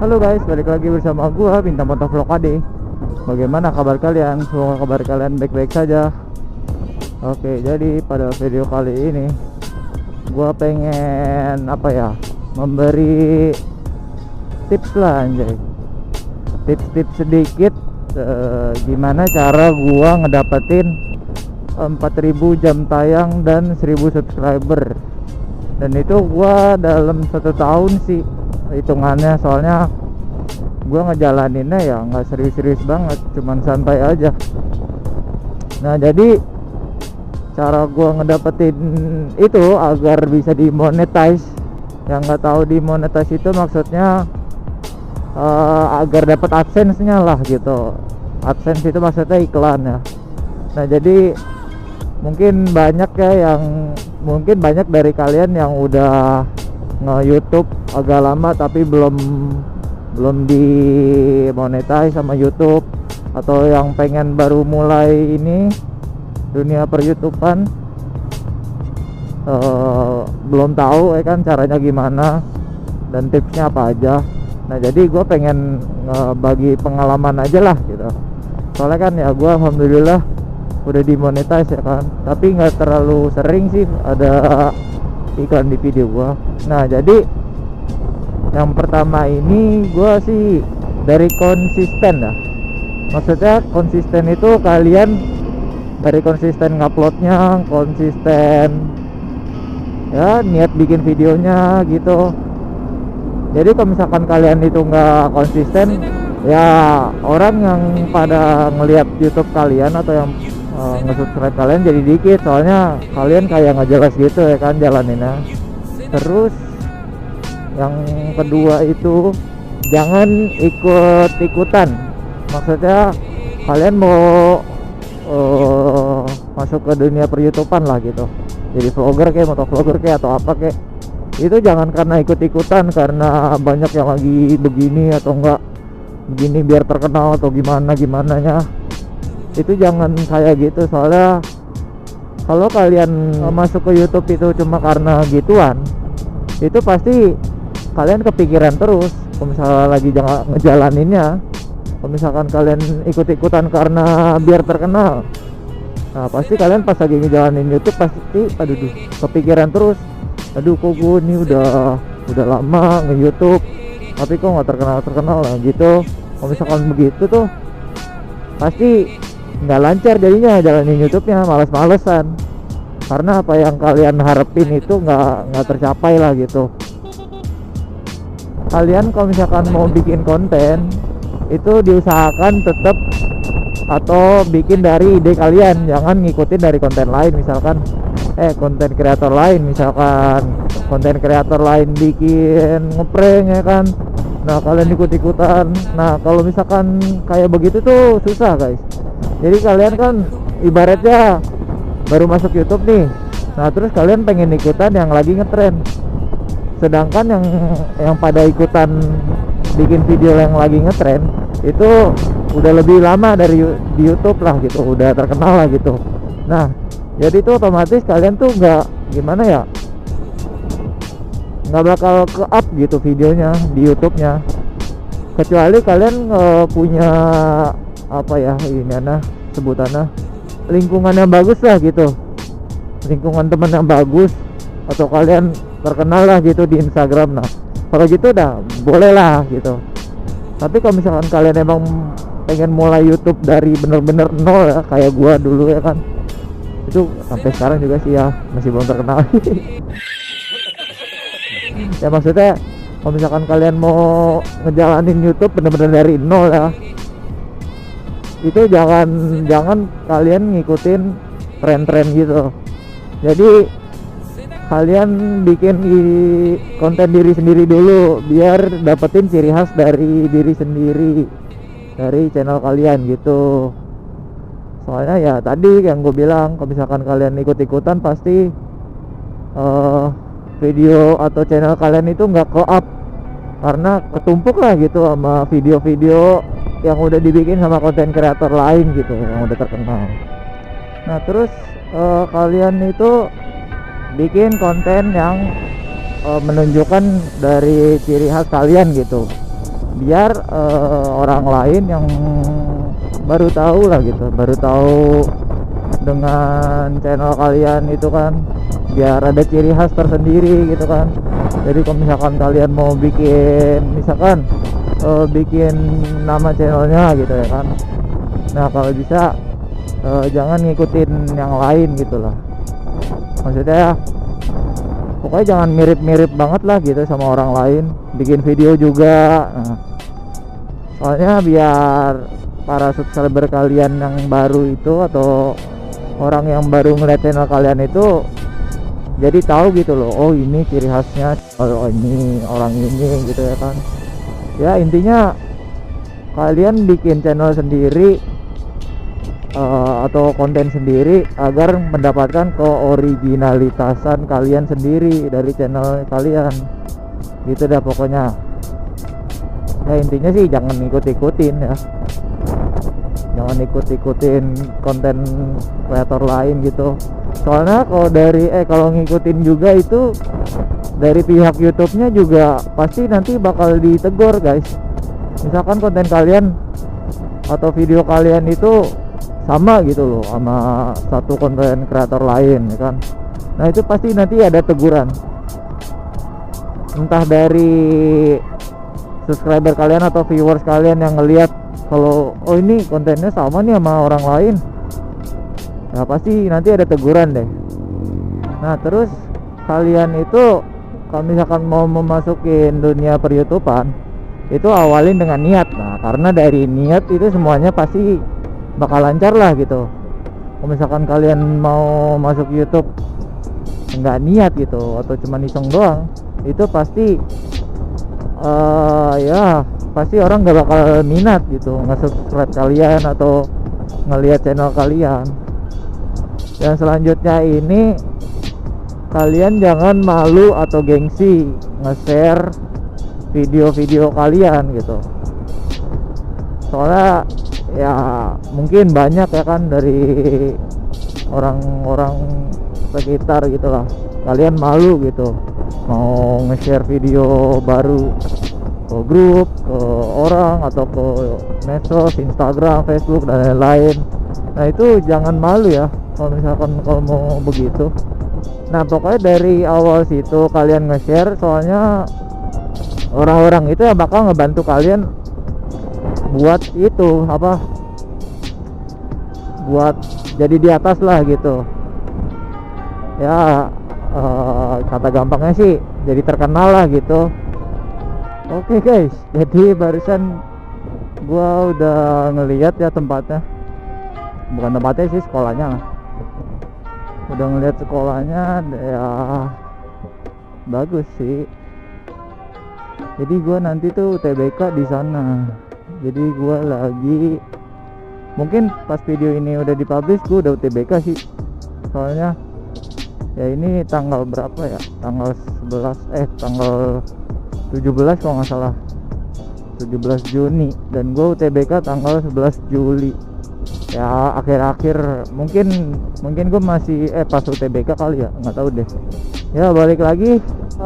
Halo guys, balik lagi bersama gua Bintang Motovlog AD. Bagaimana kabar kalian? Semoga kabar kalian baik-baik saja. Oke, jadi pada video kali ini gua pengen memberi tips lah anjay. Tips-tips sedikit gimana cara gua ngedapetin 4000 jam tayang dan 1000 subscriber. Dan itu gua dalam 1 tahun sih hitungannya, soalnya gua ngejalaninnya ya nggak serius-serius banget, cuman santai aja. Nah, jadi cara gua ngedapetin itu agar bisa dimonetize. Yang nggak tahu dimonetize itu maksudnya agar dapat AdSense-nya lah gitu. AdSense itu maksudnya iklan ya. Nah, jadi mungkin banyak dari kalian yang udah nge-YouTube agak lama tapi belum dimonetize sama YouTube, atau yang pengen baru mulai ini dunia per-YouTubean, belum tahu kan caranya gimana dan tipsnya apa aja. Nah, jadi gue pengen ngebagi pengalaman aja lah gitu. Soalnya kan ya gue alhamdulillah udah dimonetize ya kan, tapi nggak terlalu sering sih ada iklan di video gua. Nah, jadi yang pertama ini gua sih dari konsisten ya. Maksudnya konsisten itu kalian dari konsisten nguploadnya, konsisten ya niat bikin videonya gitu. Jadi kalau misalkan kalian itu nggak konsisten, ya orang yang pada ngelihat YouTube kalian atau yang nge-subscribe kalian jadi dikit, soalnya kalian kayak nggak jelas gitu ya kan jalaninnya. Terus yang kedua itu jangan ikut-ikutan. Maksudnya kalian mau masuk ke dunia per-YouTubean lah gitu, jadi vlogger kayak, motovlogger kayak, atau apa kayak, itu jangan karena ikut-ikutan karena banyak yang lagi begini atau enggak begini biar terkenal atau gimananya. Itu jangan kayak gitu, soalnya kalau kalian masuk ke YouTube itu cuma karena gituan, itu pasti kalian kepikiran terus kalau misalnya lagi ngejalaninnya. Kalau misalkan kalian ikut-ikutan karena biar terkenal, nah pasti kalian pas lagi ngejalanin YouTube pasti kepikiran terus, aduh kok gue ini udah lama nge-YouTube tapi kok nggak terkenal lah gitu. Kalau misalkan begitu tuh pasti nggak lancar jadinya jalanin YouTube-nya, males-malesan, karena apa yang kalian harapin itu nggak tercapai lah gitu. Kalian kalau misalkan mau bikin konten itu diusahakan tetap atau bikin dari ide kalian, jangan ngikutin dari konten lain. Misalkan konten kreator lain, konten kreator lain bikin ngeprank ya kan, nah kalian ikut-ikutan. Nah, kalau misalkan kayak begitu tuh susah guys. Jadi kalian kan ibaratnya baru masuk YouTube nih, nah terus kalian pengen ikutan yang lagi ngetren, sedangkan yang pada ikutan bikin video yang lagi ngetren itu udah lebih lama dari di YouTube lah gitu, udah terkenal lah gitu. Nah, jadi itu otomatis kalian tuh nggak bakal ke up gitu videonya di YouTube-nya, kecuali kalian punya sebutannya lingkungan yang bagus lah gitu, lingkungan teman yang bagus, atau kalian terkenal lah gitu di Instagram. Nah, kalau gitu udah boleh lah gitu. Tapi kalau misalkan kalian emang pengen mulai YouTube dari bener-bener nol ya, kayak gua dulu ya kan, itu sampai sekarang juga sih ya masih belum terkenal. Ya maksudnya kalau misalkan kalian mau ngejalanin YouTube bener-bener dari nol ya, itu jangan kalian ngikutin tren-tren gitu. Jadi kalian bikin konten diri sendiri dulu biar dapetin ciri khas dari diri sendiri, dari channel kalian gitu. Soalnya ya tadi yang gue bilang, kalau misalkan kalian ikut-ikutan pasti video atau channel kalian itu nggak ke-up, karena ketumpuk lah gitu sama video-video yang udah dibikin sama konten kreator lain gitu yang udah terkenal. Nah, terus kalian itu bikin konten yang menunjukkan dari ciri khas kalian gitu. biar orang lain yang baru tahu lah gitu, baru tahu dengan channel kalian itu kan, biar ada ciri khas tersendiri gitu kan. Jadi kalau misalkan kalian mau bikin misalkan bikin nama channelnya gitu ya kan, nah kalau bisa jangan ngikutin yang lain gitu lah, maksudnya pokoknya jangan mirip-mirip banget lah gitu sama orang lain. Bikin video juga, nah, soalnya biar para subscriber kalian yang baru itu atau orang yang baru ngeliat channel kalian itu jadi tahu gitu loh, oh ini ciri khasnya, oh ini orang ini gitu ya kan. Ya intinya kalian bikin channel sendiri atau konten sendiri agar mendapatkan keoriginalitasan kalian sendiri dari channel kalian gitu dah pokoknya. Ya intinya sih jangan ikut-ikutin ya, jangan ikut-ikutin konten kreator lain gitu. Soalnya kalau ngikutin juga itu dari pihak YouTube-nya juga pasti nanti bakal ditegur guys. Misalkan konten kalian atau video kalian itu sama gitu loh sama satu konten kreator lain ya kan, nah itu pasti nanti ada teguran, entah dari subscriber kalian atau viewers kalian yang ngelihat kalau oh ini kontennya sama nih sama orang lain, nah pasti nanti ada teguran deh. Nah terus kalian itu kalau misalkan mau memasukin dunia per YouTubean itu awalin dengan niat. Nah karena dari niat itu semuanya pasti bakal lancar lah gitu. Kalau misalkan kalian mau masuk YouTube nggak niat gitu atau cuma iseng doang, itu pasti ya pasti orang nggak bakal minat gitu nge-subscribe kalian atau ngelihat channel kalian. Dan selanjutnya ini kalian jangan malu atau gengsi nge-share video-video kalian gitu. Soalnya ya mungkin banyak ya kan dari orang-orang sekitar gitu lah, kalian malu gitu mau nge-share video baru ke grup, ke orang atau ke medsos, Instagram, Facebook dan lain-lain. Nah itu jangan malu ya kalau misalkan kalau mau begitu. Nah pokoknya dari awal situ kalian nge-share, soalnya orang-orang itu yang bakal ngebantu kalian buat itu apa, buat jadi di atas lah gitu ya. Kata gampangnya sih jadi terkenal lah gitu. Oke guys, jadi barusan gua udah ngeliat ya tempatnya, bukan tempatnya sih, sekolahnya lah. Udah ngeliat sekolahnya ya bagus sih. Jadi gua nanti tuh UTBK di sana. Jadi gua lagi, mungkin pas video ini udah dipublish gua udah UTBK sih. Soalnya ya ini tanggal berapa ya? Tanggal 17 kalau nggak salah, 17 Juni, dan gua UTBK tanggal 11 Juli. Ya akhir-akhir mungkin gue masih pas UTBK kali ya, nggak tahu deh. Ya balik lagi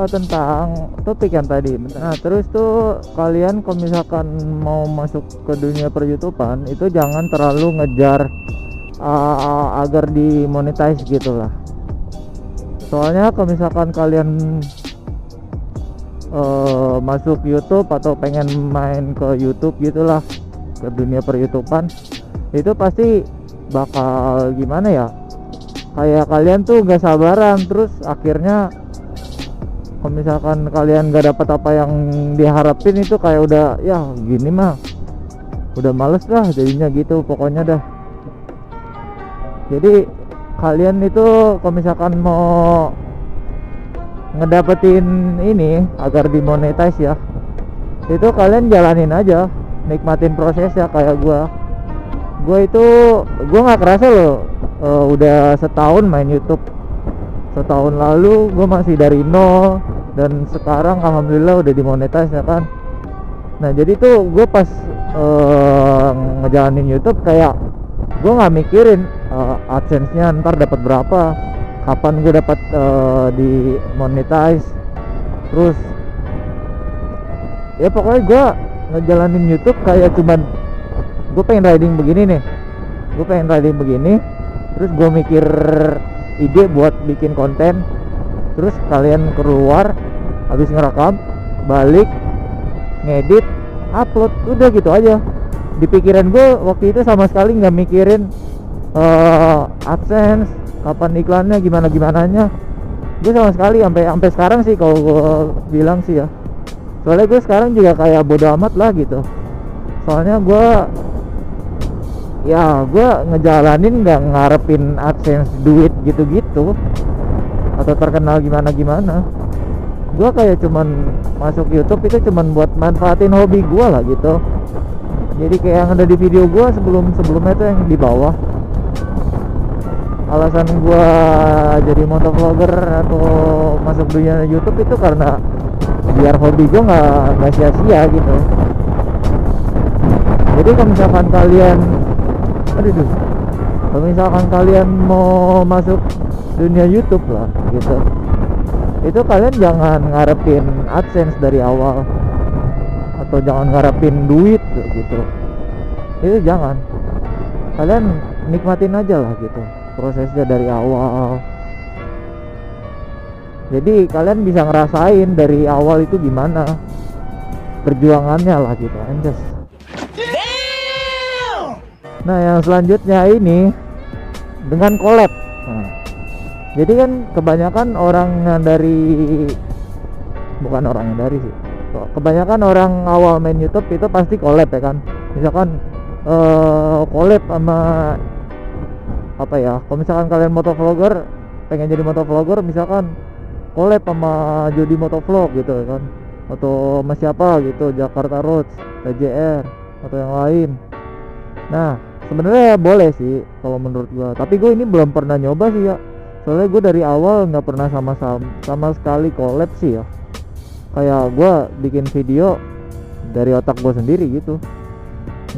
tentang topik yang tadi. Nah terus tuh kalian kalau misalkan mau masuk ke dunia per YouTubean itu jangan terlalu ngejar agar dimonetize gitu lah. Soalnya kalau misalkan kalian masuk YouTube atau pengen main ke YouTube gitulah, ke dunia per YouTubean, itu pasti bakal gimana ya, kayak kalian tuh gak sabaran, terus akhirnya kalau misalkan kalian gak dapat apa yang diharapin itu kayak udah ya gini mah udah males lah jadinya gitu pokoknya dah. Jadi kalian itu kalau misalkan mau ngedapetin ini agar dimonetize ya, itu kalian jalanin aja, nikmatin prosesnya. Kayak gue nggak kerasa loh udah setahun main YouTube. Setahun lalu gue masih dari nol, dan sekarang alhamdulillah udah dimonetize ya kan. Nah jadi tuh gue pas ngejalanin YouTube kayak gue nggak mikirin AdSense-nya ntar dapat berapa, kapan gue dapat dimonetize. Terus ya pokoknya gue ngejalanin YouTube kayak cuman gue pengen riding begini nih, terus gue mikir ide buat bikin konten, terus kalian keluar habis ngerekam, balik ngedit, upload, udah gitu aja. Di pikiran gue waktu itu sama sekali nggak mikirin AdSense, kapan iklannya, gimananya. Gue sama sekali sampai sekarang sih kalau gue bilang sih ya. Soalnya gue sekarang juga kayak bodo amat lah gitu. Soalnya gue ngejalanin nggak ngarepin AdSense duit gitu-gitu atau terkenal gimana. Gue kayak cuman masuk YouTube itu cuman buat manfaatin hobi gue lah gitu. Jadi kayak yang ada di video gue sebelumnya tuh yang di bawah, alasan gue jadi motovlogger atau masuk dunia YouTube itu karena biar hobi gue nggak sia-sia gitu. Jadi kalau misalkan kalian mau masuk dunia YouTube lah gitu, itu kalian jangan ngarepin AdSense dari awal atau jangan ngarepin duit gitu. Itu jangan, kalian nikmatin aja lah gitu prosesnya dari awal. Jadi kalian bisa ngerasain dari awal itu gimana perjuangannya lah gitu, anjas. Nah yang selanjutnya ini dengan collab. Jadi kan kebanyakan kebanyakan orang awal main YouTube itu pasti collab ya kan. Misalkan collab sama apa ya, kalau misalkan kalian motovlogger pengen jadi motovlogger, misalkan collab sama Jody Motovlog gitu kan, atau sama siapa gitu, Jakarta Roads, TJR atau yang lain. Nah sebenarnya boleh sih kalau menurut gua, tapi gue ini belum pernah nyoba sih ya. Soalnya gue dari awal nggak pernah sama sekali collab sih ya. Kayak gue bikin video dari otak gue sendiri gitu,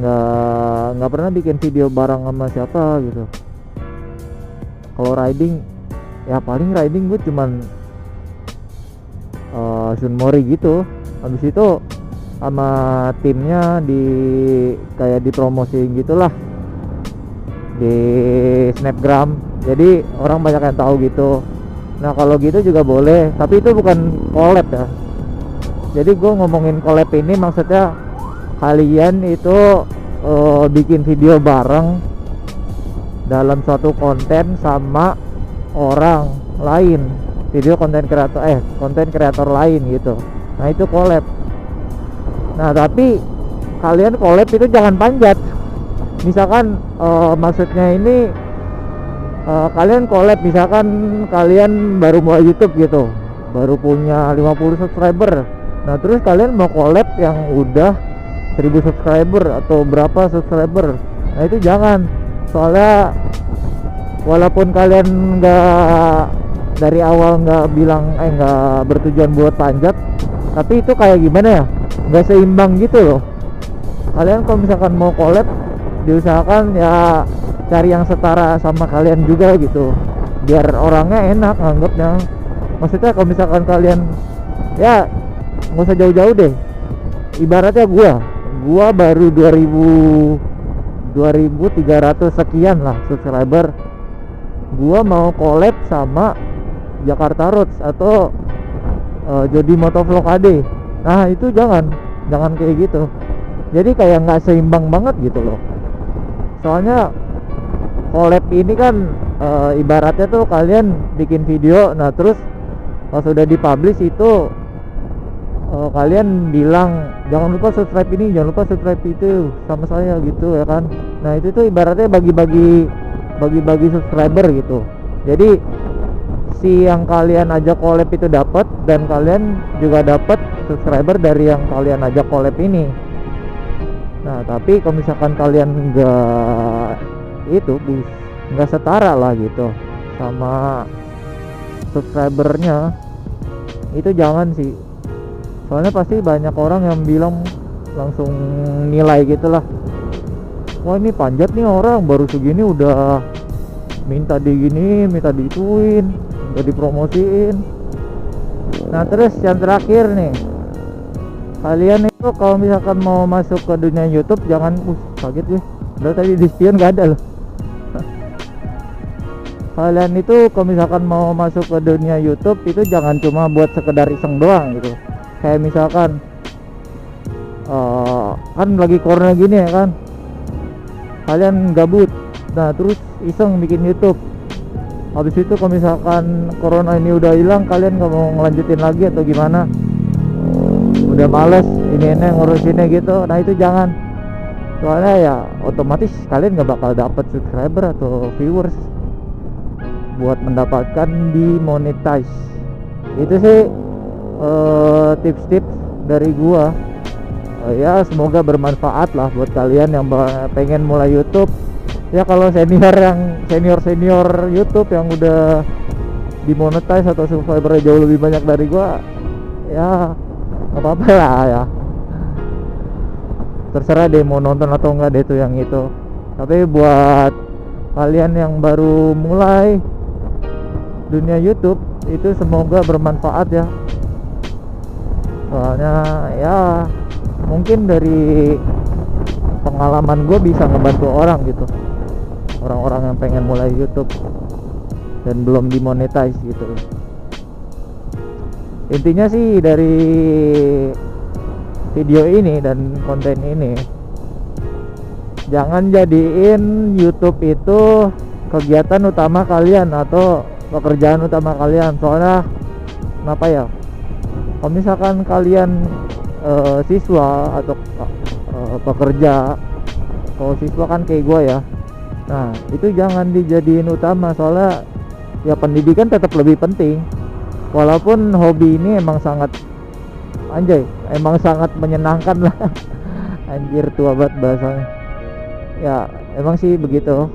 nggak pernah bikin video bareng sama siapa gitu. Kalau riding ya paling riding gue cuman Sunmori gitu. Habis itu sama timnya kayak dipromosiin gitulah di Snapgram, jadi orang banyak yang tahu gitu. Nah kalau gitu juga boleh, tapi itu bukan collab ya. Jadi gue ngomongin collab ini maksudnya kalian itu bikin video bareng dalam suatu konten sama orang lain, konten kreator lain gitu. Nah itu collab. Nah tapi kalian collab itu jangan panjat. Misalkan maksudnya ini kalian collab, misalkan kalian baru mulai YouTube gitu, baru punya 50 subscriber. Nah terus kalian mau collab yang udah 1000 subscriber atau berapa subscriber. Nah itu jangan. Soalnya walaupun kalian dari awal nggak bertujuan buat panjat, tapi itu kayak gimana ya, nggak seimbang gitu loh. Kalian kalau misalkan mau collab, diusahakan ya cari yang setara sama kalian juga gitu, biar orangnya enak nganggapnya. Maksudnya kalau misalkan kalian ya nggak usah jauh-jauh deh, ibaratnya gua baru 2300 sekian lah subscriber, gua mau collab sama Jakarta Roads atau Jody Motovlog AD. Nah itu jangan kayak gitu. Jadi kayak nggak seimbang banget gitu loh. Soalnya collab ini kan ibaratnya tuh kalian bikin video, nah terus pas sudah dipublish itu kalian bilang jangan lupa subscribe ini, jangan lupa subscribe itu sama saya gitu ya kan. Nah itu tuh ibaratnya bagi-bagi subscriber gitu. Jadi si yang kalian ajak collab itu dapat, dan kalian juga dapat subscriber dari yang kalian ajak collab ini. Nah tapi kalau misalkan kalian nggak setara lah gitu sama subscribernya, itu jangan sih. Soalnya pasti banyak orang yang bilang langsung nilai gitulah, wah ini panjat nih orang baru segini udah minta digini, minta diituin, udah dipromosiin. Nah terus yang terakhir nih, Kalian itu kalau misalkan mau masuk ke dunia YouTube jangan kaget gue. Udah tadi di spion gak ada loh. Kalian itu kalau misalkan mau masuk ke dunia YouTube itu jangan cuma buat sekedar iseng doang gitu. Kayak misalkan kan lagi corona gini ya kan, kalian gabut, nah terus iseng bikin YouTube. Habis itu kalau misalkan corona ini udah hilang, kalian nggak mau ngelanjutin lagi atau gimana, udah males ini ngurusinnya gitu, nah itu jangan. Soalnya ya otomatis kalian nggak bakal dapet subscriber atau viewers buat mendapatkan dimonetize. Itu sih tips-tips dari gua. Ya semoga bermanfaat lah buat kalian yang pengen mulai YouTube. Ya kalau senior YouTube yang udah dimonetize atau subscriber jauh lebih banyak dari gua, ya nggak apa-apa lah ya. Terserah deh mau nonton atau enggak deh itu yang itu. Tapi buat kalian yang baru mulai dunia YouTube itu semoga bermanfaat ya. Soalnya ya mungkin dari pengalaman gue bisa ngebantu orang gitu, orang-orang yang pengen mulai YouTube dan belum dimonetize gitu. Intinya sih dari video ini dan konten ini, jangan jadiin YouTube itu kegiatan utama kalian atau pekerjaan utama kalian. Soalnya kenapa ya, kalau misalkan kalian siswa atau pekerja, kalau siswa kan kayak gue ya, nah itu jangan dijadiin utama. Soalnya ya pendidikan tetap lebih penting. Walaupun hobi ini emang sangat sangat menyenangkan lah. Anjir tua banget bahasanya. Ya emang sih begitu.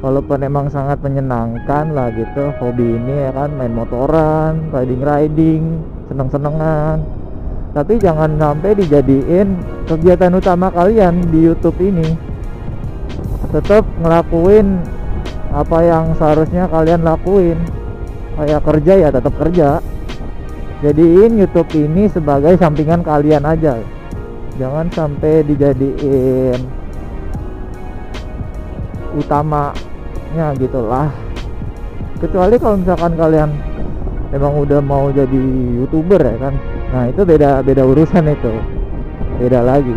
Walaupun emang sangat menyenangkan lah gitu hobi ini ya kan, main motoran, riding, seneng-senengan. Tapi jangan sampai dijadiin kegiatan utama kalian di YouTube ini. Tetap ngelakuin apa yang seharusnya kalian lakuin. Kayak kerja ya tetap kerja. Jadiin YouTube ini sebagai sampingan kalian aja. Jangan sampai dijadiin utamanya gitulah. Kecuali kalau misalkan kalian emang udah mau jadi YouTuber ya kan, nah itu beda urusan, itu beda lagi.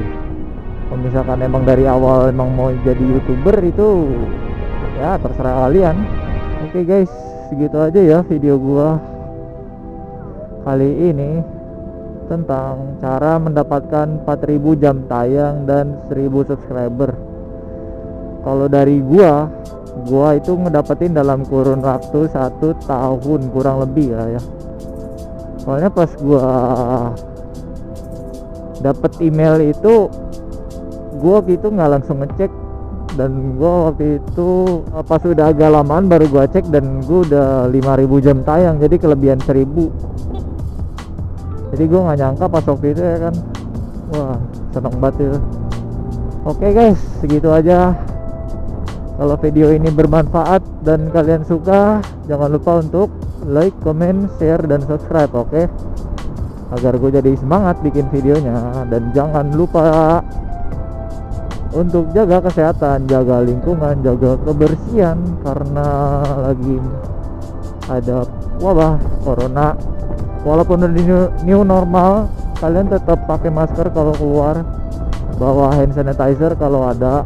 Kalau misalkan emang dari awal emang mau jadi YouTuber itu ya terserah kalian. Oke guys, segitu aja ya video gua kali ini tentang cara mendapatkan 4000 jam tayang dan 1000 subscriber. Kalau dari gua itu ngedapetin dalam kurun waktu 1 tahun kurang lebih lah ya. Soalnya pas gua dapet email itu, gua gitu nggak langsung ngecek, dan gua waktu itu pas udah agak lamaan baru gua cek, dan gua udah 5000 jam tayang, jadi kelebihan 1000. Jadi gua nggak nyangka pas waktu itu ya kan. Wah seneng banget itu. Oke guys, segitu aja. Kalau video ini bermanfaat dan kalian suka, jangan lupa untuk like, comment, share, dan subscribe, oke? Agar gue jadi semangat bikin videonya. Dan jangan lupa untuk jaga kesehatan, jaga lingkungan, jaga kebersihan, karena lagi ada wabah corona. Walaupun udah new normal, kalian tetap pakai masker kalau keluar, bawa hand sanitizer kalau ada.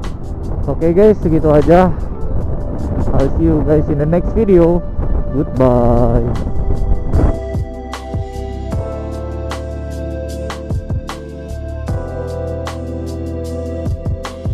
Oke guys, segitu aja. I'll see you guys in the next video. Goodbye.